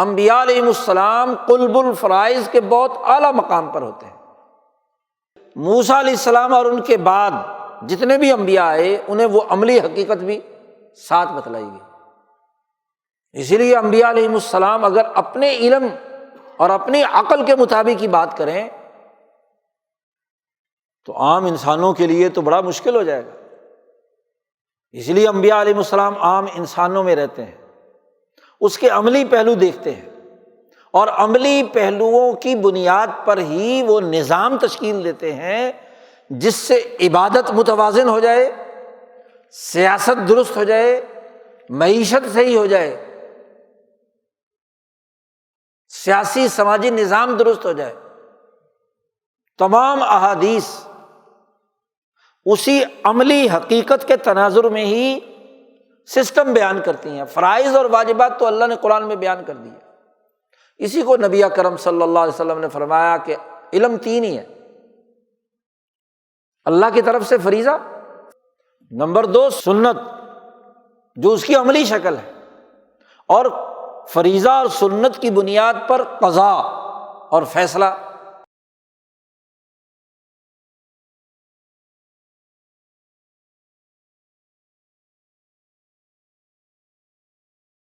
انبیاء علیہم السلام قلب الفرائض کے بہت اعلیٰ مقام پر ہوتے ہیں۔ موسیٰ علیہ السلام اور ان کے بعد جتنے بھی انبیاء آئے انہیں وہ عملی حقیقت بھی ساتھ بتلائی گئی۔ اسی لیے انبیاء علیہم السلام اگر اپنے علم اور اپنی عقل کے مطابق ہی بات کریں تو عام انسانوں کے لیے تو بڑا مشکل ہو جائے گا۔ اس لیے انبیاء علیہم السلام عام انسانوں میں رہتے ہیں، اس کے عملی پہلو دیکھتے ہیں، اور عملی پہلوؤں کی بنیاد پر ہی وہ نظام تشکیل دیتے ہیں جس سے عبادت متوازن ہو جائے، سیاست درست ہو جائے، معیشت صحیح ہو جائے، سیاسی سماجی نظام درست ہو جائے۔ تمام احادیث اسی عملی حقیقت کے تناظر میں ہی سسٹم بیان کرتی ہیں۔ فرائض اور واجبات تو اللہ نے قرآن میں بیان کر دی ہے۔ اسی کو نبی اکرم صلی اللہ علیہ وسلم نے فرمایا کہ علم تین ہی ہے، اللہ کی طرف سے فریضہ، نمبر دو سنت جو اس کی عملی شکل ہے، اور فریضہ اور سنت کی بنیاد پر قضا اور فیصلہ